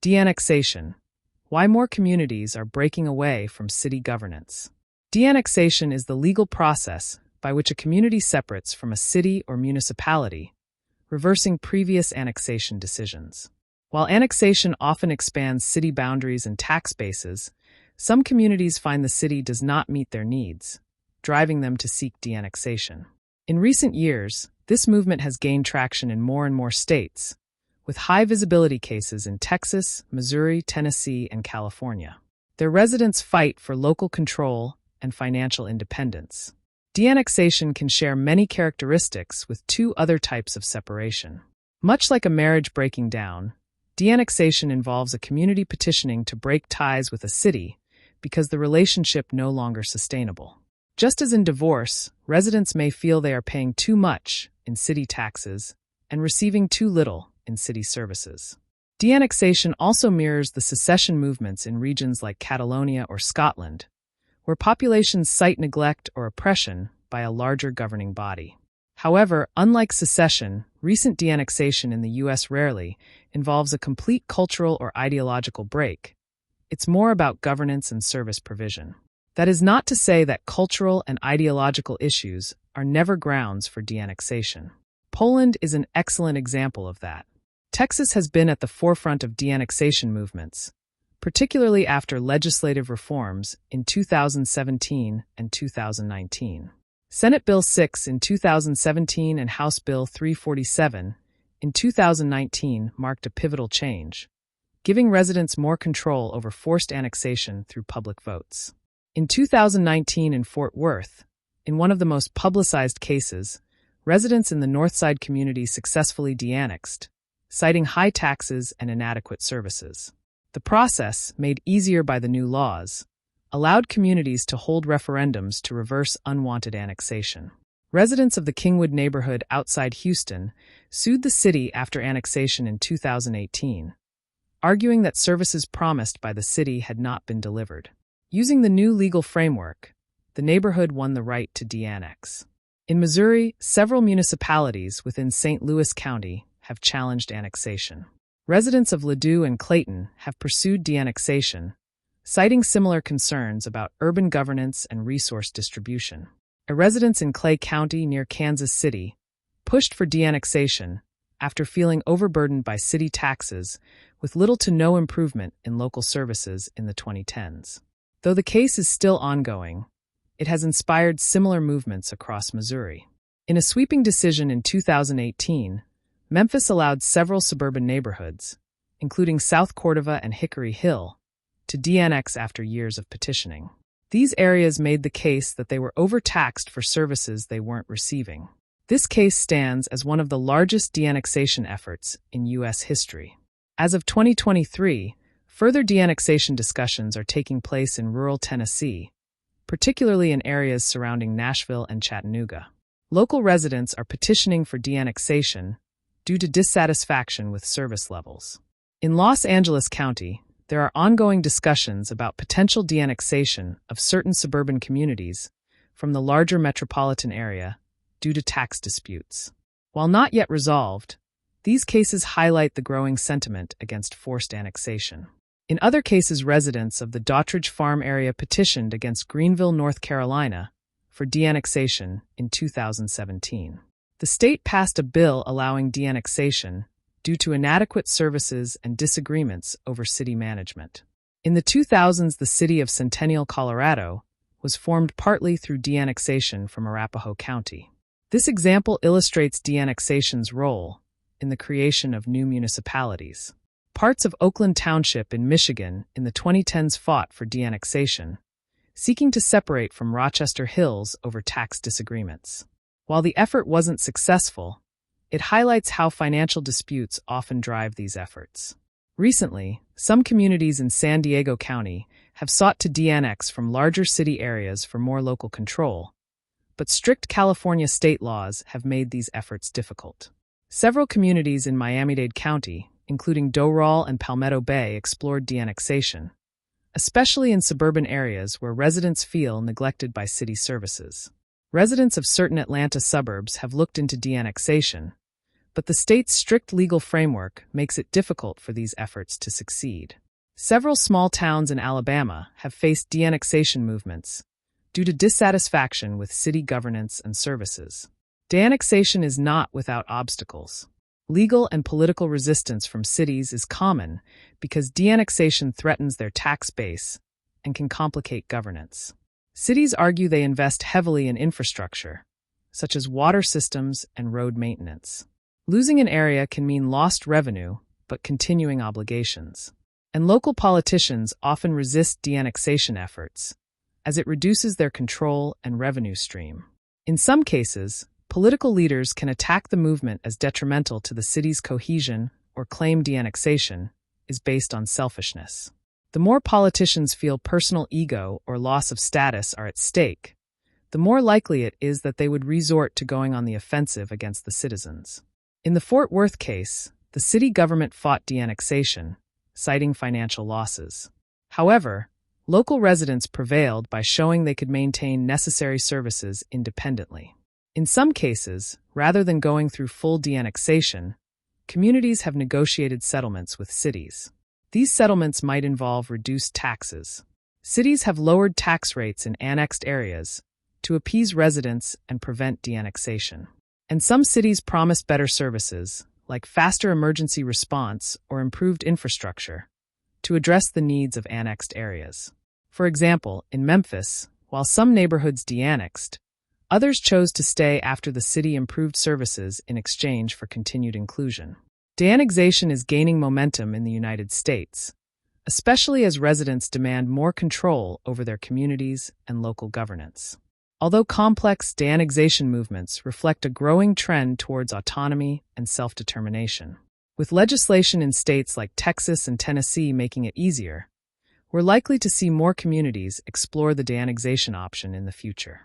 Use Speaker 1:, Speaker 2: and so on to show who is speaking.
Speaker 1: De-annexation. Why more communities are breaking away from city governance. De-annexation is the legal process by which a community separates from a city or municipality, reversing previous annexation decisions. While annexation often expands city boundaries and tax bases, some communities find the city does not meet their needs, driving them to seek de-annexation. In recent years, this movement has gained traction in more and more states, with high visibility cases in Texas, Missouri, Tennessee, and California. Their residents fight for local control and financial independence. De-annexation can share many characteristics with two other types of separation. Much like a marriage breaking down, de-annexation involves a community petitioning to break ties with a city because the relationship no longer sustainable. Just as in divorce, residents may feel they are paying too much in city taxes and receiving too little in city services. De-annexation also mirrors the secession movements in regions like Catalonia or Scotland, where populations cite neglect or oppression by a larger governing body. However, unlike secession, recent de-annexation in the U.S. rarely involves a complete cultural or ideological break. It's more about governance and service provision. That is not to say that cultural and ideological issues are never grounds for de-annexation. Poland is an excellent example of that. Texas has been at the forefront of de-annexation movements, particularly after legislative reforms in 2017 and 2019. Senate Bill 6 in 2017 and House Bill 347 in 2019 marked a pivotal change, giving residents more control over forced annexation through public votes. In 2019 in Fort Worth, in one of the most publicized cases, residents in the Northside community successfully de-annexed, citing high taxes and inadequate services. The process, made easier by the new laws, allowed communities to hold referendums to reverse unwanted annexation. Residents of the Kingwood neighborhood outside Houston sued the city after annexation in 2018, arguing that services promised by the city had not been delivered. Using the new legal framework, the neighborhood won the right to de-annex. In Missouri, several municipalities within St. Louis County have challenged annexation. Residents of Ladue and Clayton have pursued de-annexation, citing similar concerns about urban governance and resource distribution. Residents in Clay County near Kansas City pushed for de-annexation after feeling overburdened by city taxes with little to no improvement in local services in the 2010s. Though the case is still ongoing, it has inspired similar movements across Missouri. In a sweeping decision in 2018, Memphis allowed several suburban neighborhoods, including South Cordova and Hickory Hill, to de-annex after years of petitioning. These areas made the case that they were overtaxed for services they weren't receiving. This case stands as one of the largest de-annexation efforts in U.S. history. As of 2023, further de-annexation discussions are taking place in rural Tennessee, particularly in areas surrounding Nashville and Chattanooga. Local residents are petitioning for de-annexation due to dissatisfaction with service levels. In Los Angeles County, there are ongoing discussions about potential de-annexation of certain suburban communities from the larger metropolitan area due to tax disputes. While not yet resolved, these cases highlight the growing sentiment against forced annexation. In other cases, residents of the Dottridge Farm area petitioned against Greenville, North Carolina, for de-annexation in 2017. The state passed a bill allowing de-annexation due to inadequate services and disagreements over city management. In the 2000s, the city of Centennial, Colorado, was formed partly through de-annexation from Arapahoe County. This example illustrates de-annexation's role in the creation of new municipalities. Parts of Oakland Township in Michigan in the 2010s fought for de-annexation, seeking to separate from Rochester Hills over tax disagreements. While the effort wasn't successful, it highlights how financial disputes often drive these efforts. Recently, some communities in San Diego County have sought to de-annex from larger city areas for more local control, but strict California state laws have made these efforts difficult. Several communities in Miami-Dade County, including Doral and Palmetto Bay, explored de-annexation, especially in suburban areas where residents feel neglected by city services. Residents of certain Atlanta suburbs have looked into de-annexation, but the state's strict legal framework makes it difficult for these efforts to succeed. Several small towns in Alabama have faced de-annexation movements due to dissatisfaction with city governance and services. De-annexation is not without obstacles. Legal and political resistance from cities is common because de-annexation threatens their tax base and can complicate governance. Cities argue they invest heavily in infrastructure, such as water systems and road maintenance. Losing an area can mean lost revenue, but continuing obligations. And local politicians often resist de-annexation efforts, as it reduces their control and revenue stream. In some cases, political leaders can attack the movement as detrimental to the city's cohesion or claim de-annexation is based on selfishness. The more politicians feel personal ego or loss of status are at stake, the more likely it is that they would resort to going on the offensive against the citizens. In the Fort Worth case, the city government fought de-annexation, citing financial losses. However, local residents prevailed by showing they could maintain necessary services independently. In some cases, rather than going through full de-annexation, communities have negotiated settlements with cities. These settlements might involve reduced taxes. Cities have lowered tax rates in annexed areas to appease residents and prevent de-annexation. And some cities promise better services, like faster emergency response or improved infrastructure, to address the needs of annexed areas. For example, in Memphis, while some neighborhoods de-annexed, others chose to stay after the city improved services in exchange for continued inclusion. De-annexation is gaining momentum in the United States, especially as residents demand more control over their communities and local governance. Although complex de-annexation movements reflect a growing trend towards autonomy and self-determination. With legislation in states like Texas and Tennessee making it easier, we're likely to see more communities explore the de-annexation option in the future.